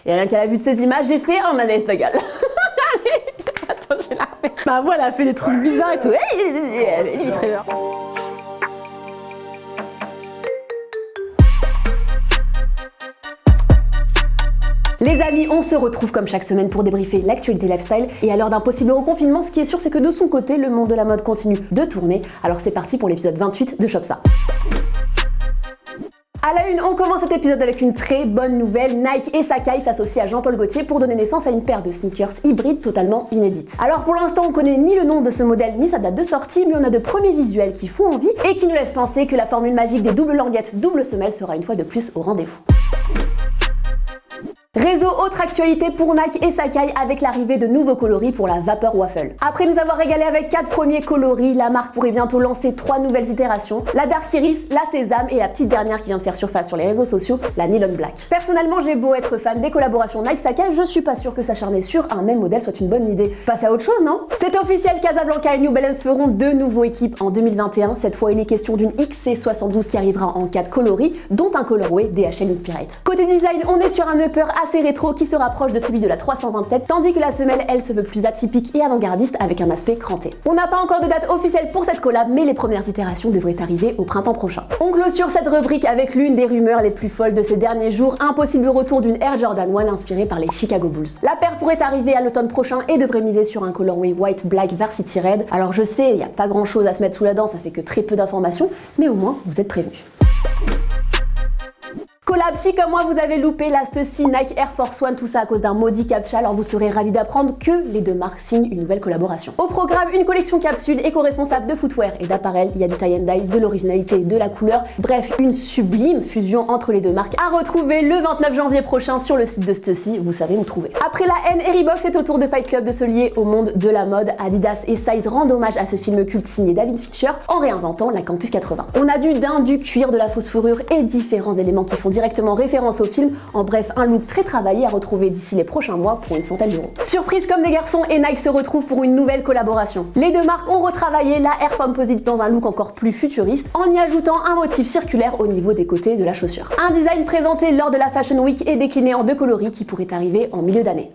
Et rien qu'à la vue de ces images, j'ai fait un malaise vagal. Attends, je vais la refaire. Bah voilà, elle fait des trucs bizarres et tout. Elle est très bien. Les amis, on se retrouve comme chaque semaine pour débriefer l'actualité lifestyle et à l'heure d'un possible reconfinement, ce qui est sûr c'est que de son côté, le monde de la mode continue de tourner. Alors c'est parti pour l'épisode 28 de Shop Ça. À la une, on commence cet épisode avec une très bonne nouvelle. Nike et Sacai s'associent à Jean-Paul Gaultier pour donner naissance à une paire de sneakers hybrides totalement inédite. Alors pour l'instant, on connaît ni le nom de ce modèle ni sa date de sortie, mais on a de premiers visuels qui font envie et qui nous laissent penser que la formule magique des doubles languettes, double semelle sera une fois de plus au rendez-vous. Réseau, autre actualité pour Nike et Sacai avec l'arrivée de nouveaux coloris pour la Vapor Waffle. Après nous avoir régalé avec 4 premiers coloris, la marque pourrait bientôt lancer 3 nouvelles itérations, la Dark Iris, la Sésame et la petite dernière qui vient de faire surface sur les réseaux sociaux, la Nylon Black. Personnellement, j'ai beau être fan des collaborations Nike-Sacai, je suis pas sûre que s'acharner sur un même modèle soit une bonne idée. Passe à autre chose, non? C'est officiel, Casablanca et New Balance feront 2 nouveaux équipes en 2021. Cette fois, il est question d'une XC72 qui arrivera en 4 coloris, dont un colorway DHL Inspirate. Côté design, on est sur un upper assez rétro qui se rapproche de celui de la 327, tandis que la semelle, elle, se veut plus atypique et avant-gardiste avec un aspect cranté. On n'a pas encore de date officielle pour cette collab, mais les premières itérations devraient arriver au printemps prochain. On clôture cette rubrique avec l'une des rumeurs les plus folles de ces derniers jours, un possible retour d'une Air Jordan 1 inspirée par les Chicago Bulls. La paire pourrait arriver à l'automne prochain et devrait miser sur un colorway white black Varsity Red. Alors je sais, il n'y a pas grand chose à se mettre sous la dent, ça fait que très peu d'informations, mais au moins vous êtes prévenus. Collab, si comme moi vous avez loupé la Stussy, Nike Air Force One, tout ça à cause d'un maudit captcha, alors vous serez ravis d'apprendre que les deux marques signent une nouvelle collaboration. Au programme, une collection capsule éco-responsable de footwear et d'appareil, il y a du tie and dye, de l'originalité, de la couleur, bref, une sublime fusion entre les deux marques à retrouver le 29 janvier prochain sur le site de Stussy, vous savez où trouver. Après la haine, Reebok, c'est au tour de Fight Club de se lier au monde de la mode. Adidas et Size rendent hommage à ce film culte signé David Fincher en réinventant la Campus 80. On a du daim, du cuir, de la fausse fourrure et différents éléments qui font directement référence au film, en bref un look très travaillé à retrouver d'ici les prochains mois pour une centaine d'euros. Surprise comme des garçons, et Nike se retrouve pour une nouvelle collaboration. Les deux marques ont retravaillé la Air Foamposite dans un look encore plus futuriste en y ajoutant un motif circulaire au niveau des côtés de la chaussure. Un design présenté lors de la Fashion Week et décliné en 2 coloris qui pourrait arriver en milieu d'année.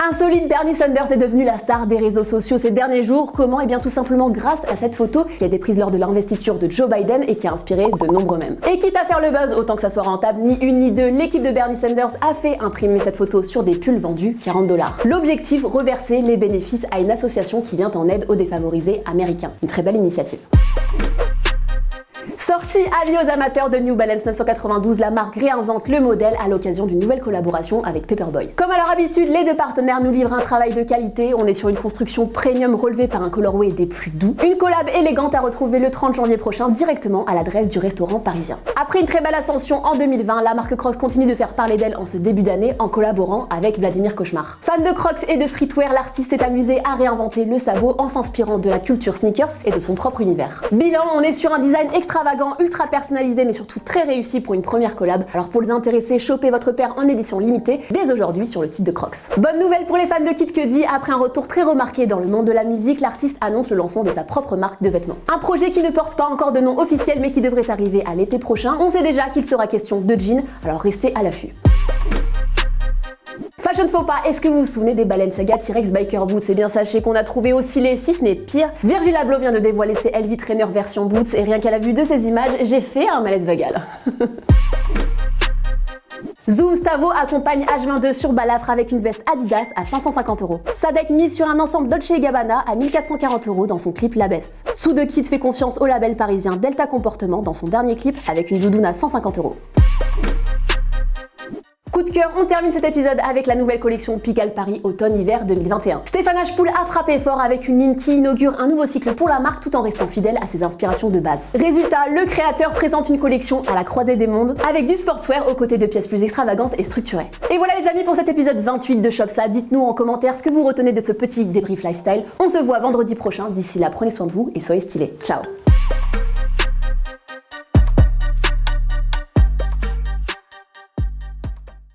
Insolite, Bernie Sanders est devenu la star des réseaux sociaux ces derniers jours. Comment? Eh bien tout simplement grâce à cette photo qui a été prise lors de l'investiture de Joe Biden et qui a inspiré de nombreux mèmes. Et quitte à faire le buzz, autant que ça soit rentable, ni une ni deux, l'équipe de Bernie Sanders a fait imprimer cette photo sur des pulls vendus $40. L'objectif, reverser les bénéfices à une association qui vient en aide aux défavorisés américains. Une très belle initiative. Sortie avis aux amateurs de New Balance 992, la marque réinvente le modèle à l'occasion d'une nouvelle collaboration avec Paperboy. Comme à leur habitude, les deux partenaires nous livrent un travail de qualité. On est sur une construction premium relevée par un colorway des plus doux. Une collab élégante à retrouver le 30 janvier prochain directement à l'adresse du restaurant parisien. Après une très belle ascension en 2020, la marque Crocs continue de faire parler d'elle en ce début d'année en collaborant avec Vladimir Cauchemar. Fan de Crocs et de streetwear, l'artiste s'est amusé à réinventer le sabot en s'inspirant de la culture sneakers et de son propre univers. Bilan, on est sur un design extravagant, ultra personnalisé mais surtout très réussi pour une première collab. Alors pour les intéressés, chopez votre paire en édition limitée dès aujourd'hui sur le site de Crocs. Bonne nouvelle pour les fans de Kid Cudi, après un retour très remarqué dans le monde de la musique, l'artiste annonce le lancement de sa propre marque de vêtements. Un projet qui ne porte pas encore de nom officiel mais qui devrait arriver à l'été prochain. On sait déjà qu'il sera question de jeans, alors restez à l'affût. Fashion faux pas, est-ce que vous vous souvenez des Balenciaga T-Rex Biker Boots? Eh bien sachez qu'on a trouvé aussi les, si ce n'est pire. Virgil Abloh vient de dévoiler ses LV Trainer version Boots et rien qu'à la vue de ces images, j'ai fait un malaise vagal. Zoom Stavo accompagne H22 sur balafre avec une veste Adidas à 550 €. Sadek mise sur un ensemble Dolce & Gabbana à 1440 € dans son clip La Baisse. Sous de Kid fait confiance au label parisien Delta Comportement dans son dernier clip avec une doudoune à 150 €. Coup de cœur, on termine cet épisode avec la nouvelle collection Pigalle Paris automne-hiver 2021. Stéphane Hachepoul a frappé fort avec une ligne qui inaugure un nouveau cycle pour la marque tout en restant fidèle à ses inspirations de base. Résultat, le créateur présente une collection à la croisée des mondes avec du sportswear aux côtés de pièces plus extravagantes et structurées. Et voilà les amis pour cet épisode 28 de Shop Ça. Dites-nous en commentaire ce que vous retenez de ce petit débrief lifestyle. On se voit vendredi prochain. D'ici là, prenez soin de vous et soyez stylés. Ciao.